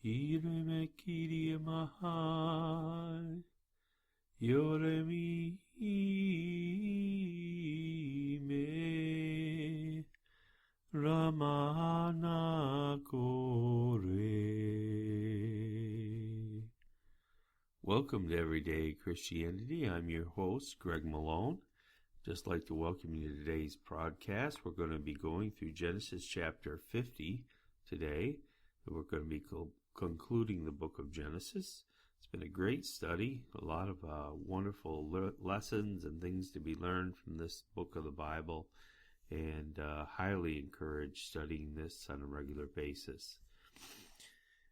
Ire kiri mahai, yore mi me, Ramana kore. Welcome to Everyday Christianity. I'm your host, Greg Malone. Just like to welcome you to today's podcast. We're going to be going through Genesis chapter 50 today. We're going to be concluding the book of Genesis. It's been a great study, a lot of wonderful lessons and things to be learned from this book of the Bible, and highly encourage studying this on a regular basis.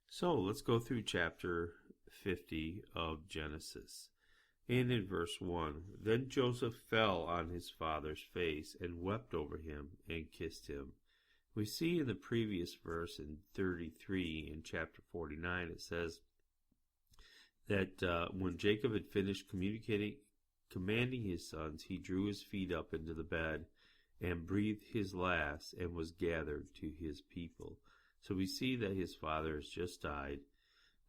So let's go through chapter 50 of Genesis. And in verse 1, then Joseph fell on his father's face and wept over him and kissed him. We see in the previous verse in 33 in chapter 49, it says that when Jacob had finished commanding his sons, he drew his feet up into the bed and breathed his last and was gathered to his people. So we see that his father has just died.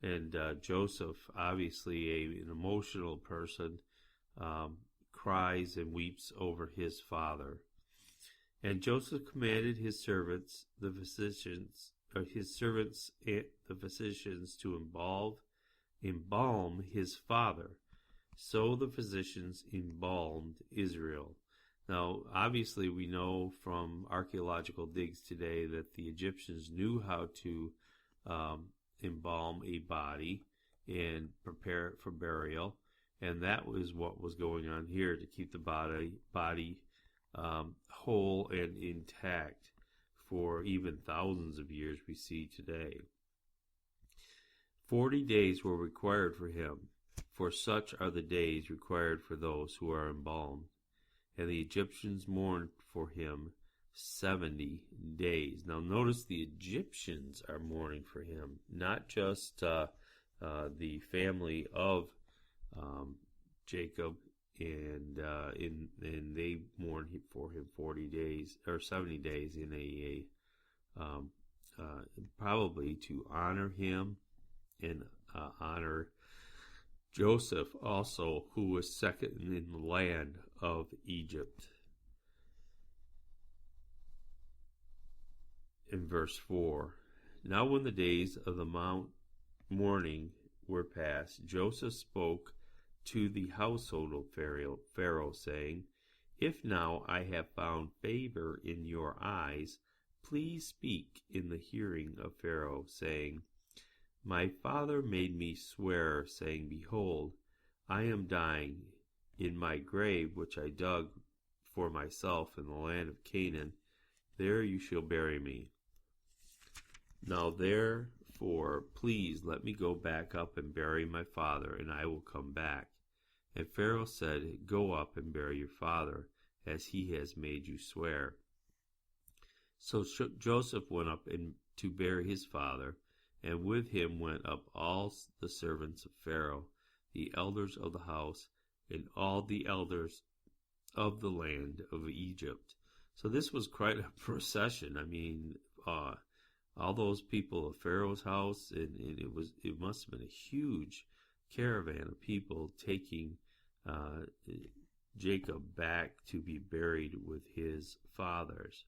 And Joseph, obviously an emotional person, cries and weeps over his father. And Joseph commanded his servants, the physicians, to embalm his father. So the physicians embalmed Israel. Now, obviously, we know from archaeological digs today that the Egyptians knew how to embalm a body and prepare it for burial, and that was what was going on here to keep the body whole and intact for even thousands of years we see today. 40 days were required for him, for such are the days required for those who are embalmed. And the Egyptians mourned for him 70 days. Now notice the Egyptians are mourning for him, not just the family of Jacob, and they mourned for him 40 days or 70 days in a probably to honor him and honor Joseph also, who was second in the land of Egypt. In verse 4, now when the days of the mourning were past, Joseph spoke to the household of Pharaoh, saying, if now I have found favor in your eyes, please speak in the hearing of Pharaoh, saying, my father made me swear, saying, behold, I am dying. In my grave, which I dug for myself in the land of Canaan, there you shall bury me. Now therefore, please let me go back up and bury my father, and I will come back. And Pharaoh said, go up and bury your father, as he has made you swear. So Joseph went up to bury his father, and with him went up all the servants of Pharaoh, the elders of the house, and all the elders of the land of Egypt. So this was quite a procession. I mean, all those people of Pharaoh's house, and it must have been a huge caravan of people taking Jacob back to be buried with his fathers,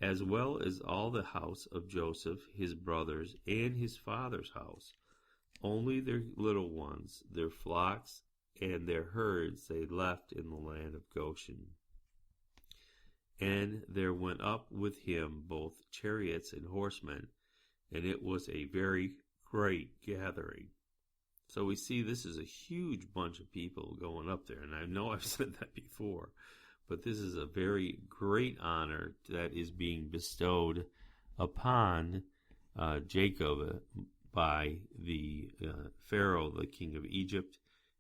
as well as all the house of Joseph, his brothers, and his father's house. Only their little ones, their flocks, and their herds they left in the land of Goshen. And there went up with him both chariots and horsemen, and it was a very great gathering. So we see this is a huge bunch of people going up there, and I know I've said that before, but this is a very great honor that is being bestowed upon Jacob by the Pharaoh, the king of Egypt,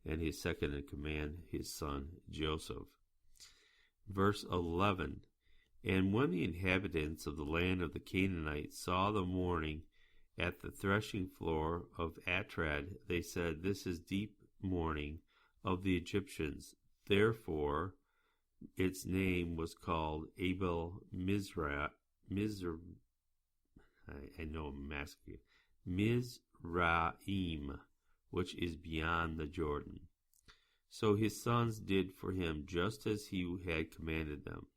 and his second in command, his son Joseph. Verse 11, and when the inhabitants of the land of the Canaanites saw the mourning at the threshing floor of Atrad, they said, this is deep mourning of the Egyptians. Therefore its name was called Abel Mizra. I know I'm masking. Mizraim, which is beyond the Jordan. So his sons did for him just as he had commanded them.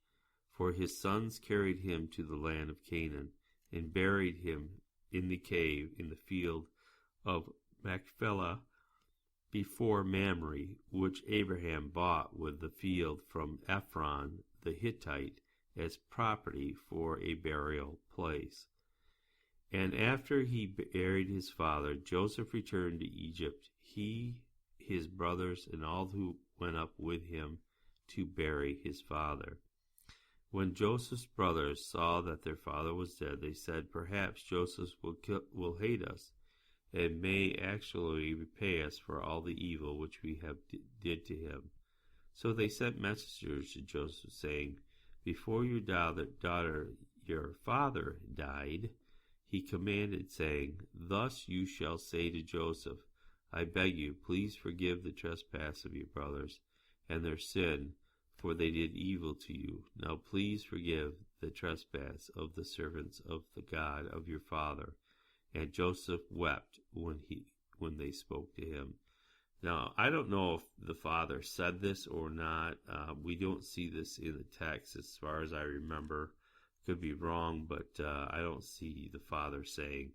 For his sons carried him to the land of Canaan, and buried him in the cave in the field of Machpelah before Mamre, which Abraham bought with the field from Ephron the Hittite as property for a burial place. And after he buried his father, Joseph returned to Egypt, he, his brothers, and all who went up with him to bury his father. When Joseph's brothers saw that their father was dead, they said, "Perhaps Joseph will hate us, and may actually repay us for all the evil which we have did to him." So they sent messengers to Joseph, saying, "Before your daughter, your father, died, he commanded, saying, 'Thus you shall say to Joseph, I beg you, please forgive the trespass of your brothers and their sin, for they did evil to you. Now please forgive the trespass of the servants of the God of your father.' And Joseph wept when they spoke to him." Now, I don't know if the father said this or not. We don't see this in the text as far as I remember. Could be wrong, but I don't see the father saying,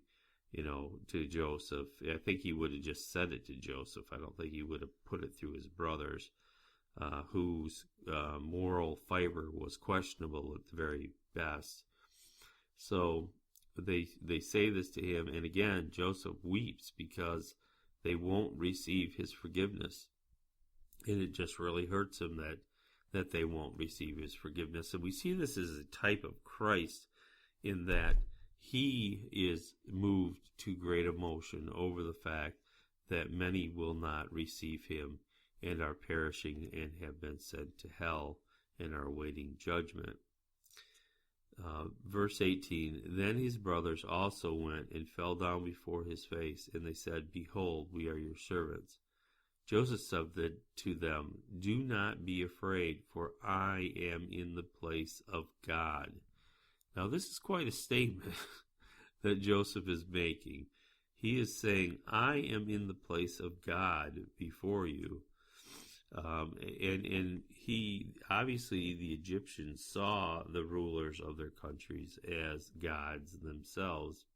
to Joseph. I think he would have just said it to Joseph. I don't think he would have put it through his brothers, whose moral fiber was questionable at the very best. So they say this to him, and again, Joseph weeps because they won't receive his forgiveness. And it just really hurts him that they won't receive his forgiveness. And we see this as a type of Christ in that he is moved to great emotion over the fact that many will not receive him and are perishing and have been sent to hell and are awaiting judgment. Verse 18, "Then his brothers also went and fell down before his face, and they said, 'Behold, we are your servants.' Joseph said to them, 'Do not be afraid, for I am in the place of God.'" Now this is quite a statement that Joseph is making. He is saying, "I am in the place of God before you." And he, obviously, the Egyptians saw the rulers of their countries as gods themselves.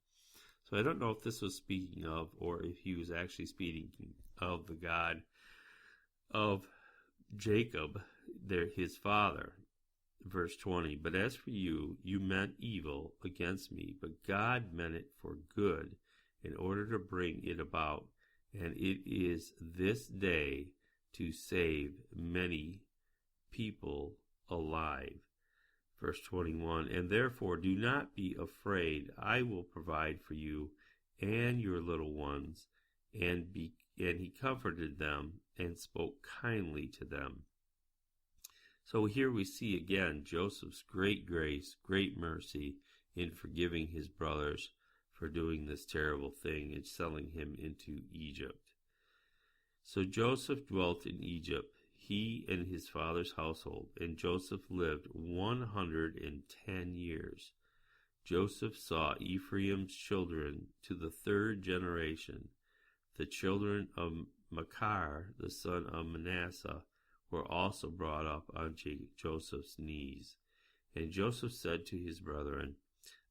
So I don't know if this was speaking of, or if he was actually speaking of the God of Jacob, his father. Verse 20, "But as for you, you meant evil against me, but God meant it for good, in order to bring it about. And it is this day to save many people alive." Verse 21, "And therefore do not be afraid. I will provide for you and your little ones." And he comforted them and spoke kindly to them. So here we see again Joseph's great grace, great mercy in forgiving his brothers for doing this terrible thing and selling him into Egypt. So Joseph dwelt in Egypt, he and his father's household, and Joseph lived 110 years. Joseph saw Ephraim's children to the third generation. The children of Machir, the son of Manasseh, were also brought up on Joseph's knees. And Joseph said to his brethren,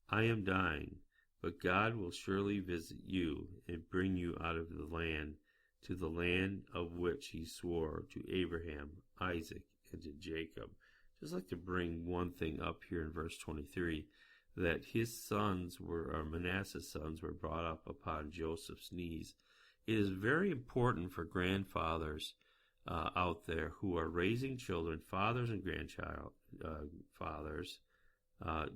"I am dying, but God will surely visit you and bring you out of the land to the land of which he swore to Abraham, Isaac, and to Jacob." Just like to bring one thing up here in verse 23, that his sons Manasseh's sons were brought up upon Joseph's knees. It is very important for grandfathers out there who are raising children, fathers and fathers,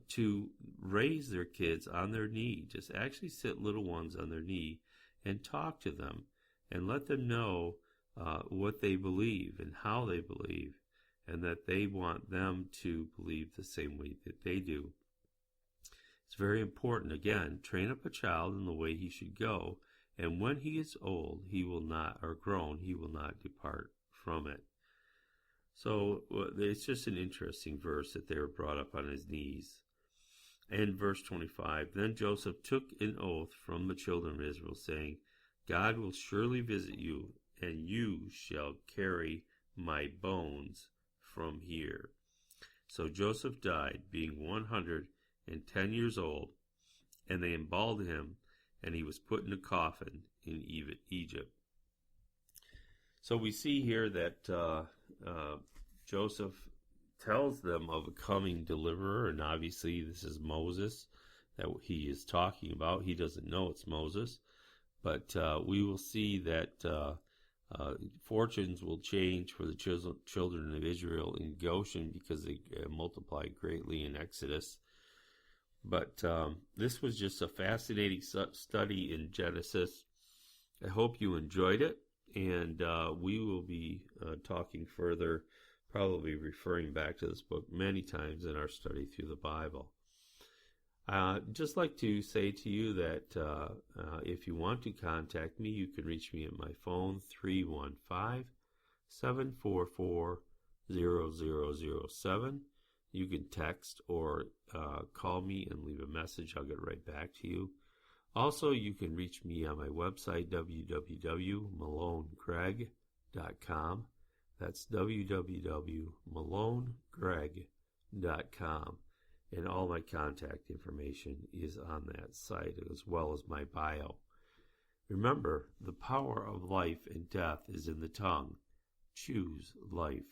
to raise their kids on their knee. Just actually sit little ones on their knee and talk to them and let them know what they believe and how they believe, and that they want them to believe the same way that they do. It's very important. Again, train up a child in the way he should go, and when he is old, he will not depart from it. So it's just an interesting verse that they were brought up on his knees. And verse 25, then Joseph took an oath from the children of Israel, saying, God will surely visit you, and you shall carry my bones from here. So Joseph died, being 110 years old, and they embalmed him, and he was put in a coffin in Egypt. So we see here that Joseph tells them of a coming deliverer, and obviously this is Moses that he is talking about. He doesn't know it's Moses, but we will see that fortunes will change for the children of Israel in Goshen because they multiplied greatly in Exodus. But this was just a fascinating study in Genesis. I hope you enjoyed it, and we will be talking further, probably referring back to this book many times in our study through the Bible. Just like to say to you that if you want to contact me, you can reach me at my phone, 315-744-0007. You can text or call me and leave a message. I'll get right back to you. Also, you can reach me on my website, www.malonegreg.com. That's www.malonegreg.com. And all my contact information is on that site, as well as my bio. Remember, the power of life and death is in the tongue. Choose life